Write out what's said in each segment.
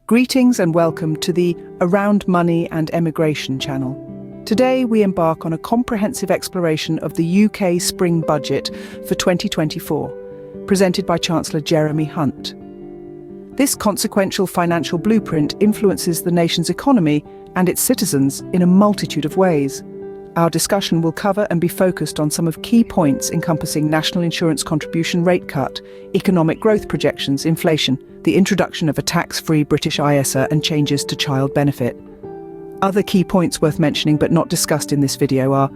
Greetings and welcome to the Around Money and Emigration channel. Today we embark on a comprehensive exploration of the UK Spring Budget for 2024, presented by Chancellor Jeremy Hunt. This consequential financial blueprint influences the nation's economy and its citizens in a multitude of ways. Our discussion will cover and be focused on some of key points encompassing national insurance contribution rate cut, economic growth projections, inflation, the introduction of a tax-free British ISA and changes to child benefit. Other key points worth mentioning but not discussed in this video are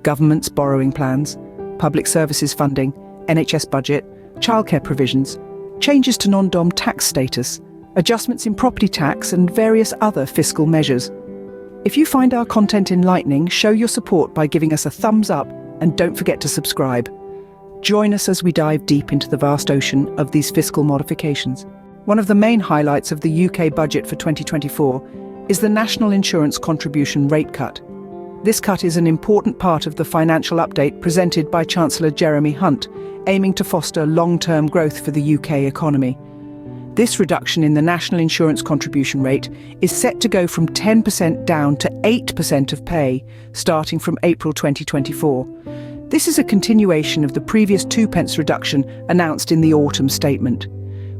government's borrowing plans, public services funding, NHS budget, childcare provisions, changes to non-dom tax status, adjustments in property tax and various other fiscal measures. If you find our content enlightening, show your support by giving us a thumbs up and don't forget to subscribe. Join us as we dive deep into the vast ocean of these fiscal modifications. One of the main highlights of the UK budget for 2024 is the National Insurance Contribution Rate Cut. This cut is an important part of the financial update presented by Chancellor Jeremy Hunt, aiming to foster long-term growth for the UK economy. This reduction in the national insurance contribution rate is set to go from 10% down to 8% of pay, starting from April 2024. This is a continuation of the previous 2p reduction announced in the autumn statement,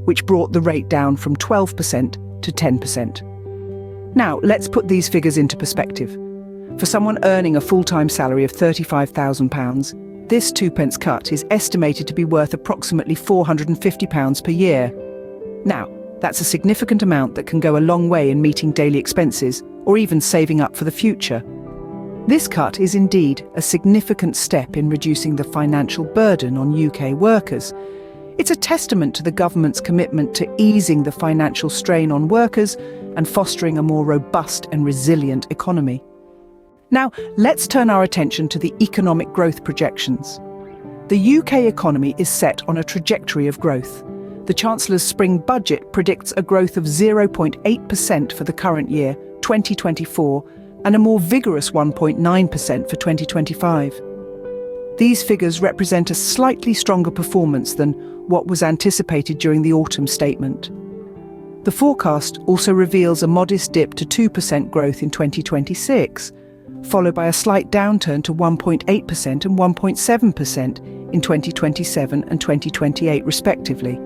which brought the rate down from 12% to 10%. Now, let's put these figures into perspective. For someone earning a full-time salary of £35,000, this 2p cut is estimated to be worth approximately £450 per year. Now, that's a significant amount that can go a long way in meeting daily expenses or even saving up for the future. This cut is indeed a significant step in reducing the financial burden on UK workers. It's a testament to the government's commitment to easing the financial strain on workers and fostering a more robust and resilient economy. Now, let's turn our attention to the economic growth projections. The UK economy is set on a trajectory of growth. The Chancellor's Spring Budget predicts a growth of 0.8% for the current year, 2024, and a more vigorous 1.9% for 2025. These figures represent a slightly stronger performance than what was anticipated during the autumn statement. The forecast also reveals a modest dip to 2% growth in 2026, followed by a slight downturn to 1.8% and 1.7% in 2027 and 2028 respectively.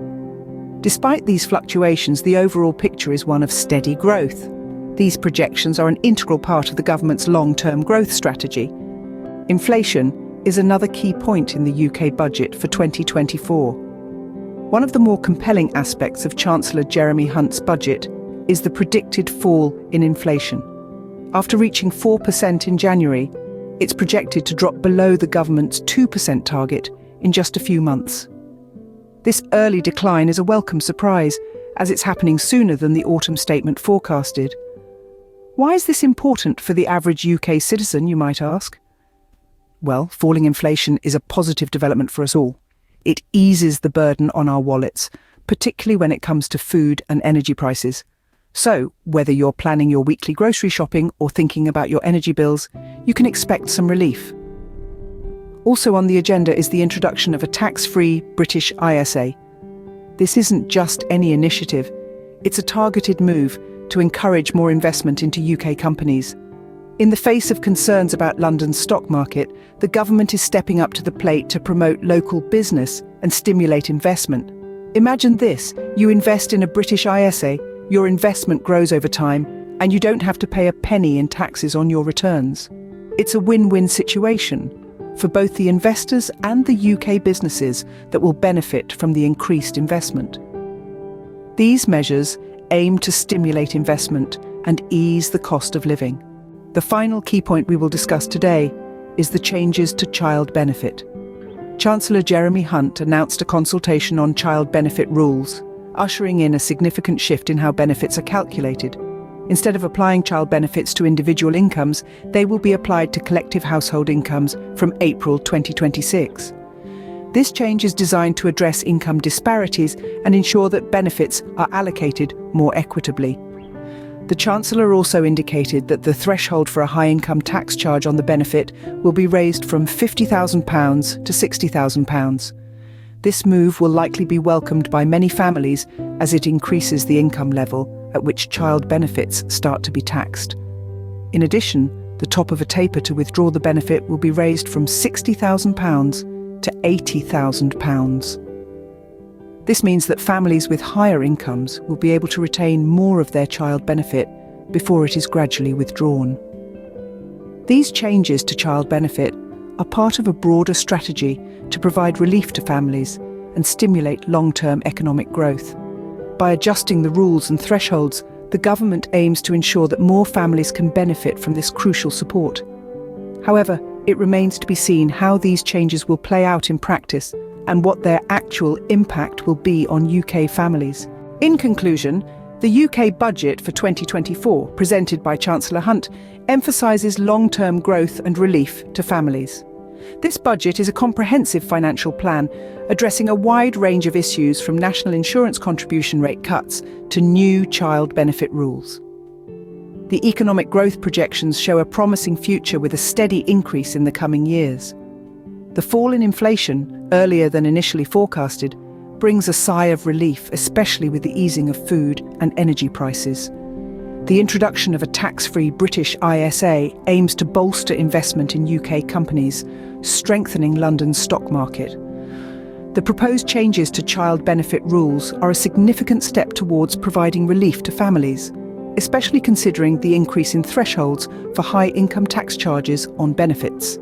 Despite these fluctuations, the overall picture is one of steady growth. These projections are an integral part of the government's long-term growth strategy. Inflation is another key point in the UK budget for 2024. One of the more compelling aspects of Chancellor Jeremy Hunt's budget is the predicted fall in inflation. After reaching 4% in January, it's projected to drop below the government's 2% target in just a few months. This early decline is a welcome surprise, as it's happening sooner than the autumn statement forecasted. Why is this important for the average UK citizen, you might ask? Well, falling inflation is a positive development for us all. It eases the burden on our wallets, particularly when it comes to food and energy prices. So, whether you're planning your weekly grocery shopping or thinking about your energy bills, you can expect some relief. Also on the agenda is the introduction of a tax-free British ISA. This isn't just any initiative, it's a targeted move to encourage more investment into UK companies. In the face of concerns about London's stock market, the government is stepping up to the plate to promote local business and stimulate investment. Imagine this, you invest in a British ISA, your investment grows over time, and you don't have to pay a penny in taxes on your returns. It's a win-win situation for both the investors and the UK businesses that will benefit from the increased investment. These measures aim to stimulate investment and ease the cost of living. The final key point we will discuss today is the changes to child benefit. Chancellor Jeremy Hunt announced a consultation on child benefit rules, ushering in a significant shift in how benefits are calculated. Instead of applying child benefits to individual incomes, they will be applied to collective household incomes from April 2026. This change is designed to address income disparities and ensure that benefits are allocated more equitably. The Chancellor also indicated that the threshold for a high-income tax charge on the benefit will be raised from £50,000 to £60,000. This move will likely be welcomed by many families as it increases the income level at which child benefits start to be taxed. In addition, the top of a taper to withdraw the benefit will be raised from £60,000 to £80,000. This means that families with higher incomes will be able to retain more of their child benefit before it is gradually withdrawn. These changes to child benefit are part of a broader strategy to provide relief to families and stimulate long-term economic growth. By adjusting the rules and thresholds, the government aims to ensure that more families can benefit from this crucial support. However, it remains to be seen how these changes will play out in practice and what their actual impact will be on UK families. In conclusion, the UK budget for 2024, presented by Chancellor Hunt, emphasises long-term growth and relief to families. This budget is a comprehensive financial plan addressing a wide range of issues from national insurance contribution rate cuts to new child benefit rules. The economic growth projections show a promising future with a steady increase in the coming years. The fall in inflation, earlier than initially forecasted, brings a sigh of relief, especially with the easing of food and energy prices. The introduction of a tax-free British ISA aims to bolster investment in UK companies, strengthening London's stock market. The proposed changes to child benefit rules are a significant step towards providing relief to families, especially considering the increase in thresholds for high-income tax charges on benefits.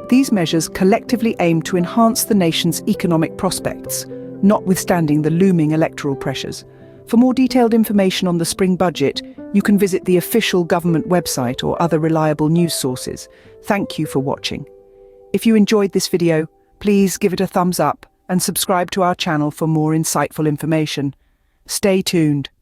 These measures collectively aim to enhance the nation's economic prospects, notwithstanding the looming electoral pressures. For more detailed information on the spring budget, you can visit the official government website or other reliable news sources. Thank you for watching. If you enjoyed this video, please give it a thumbs up and subscribe to our channel for more insightful information. Stay tuned.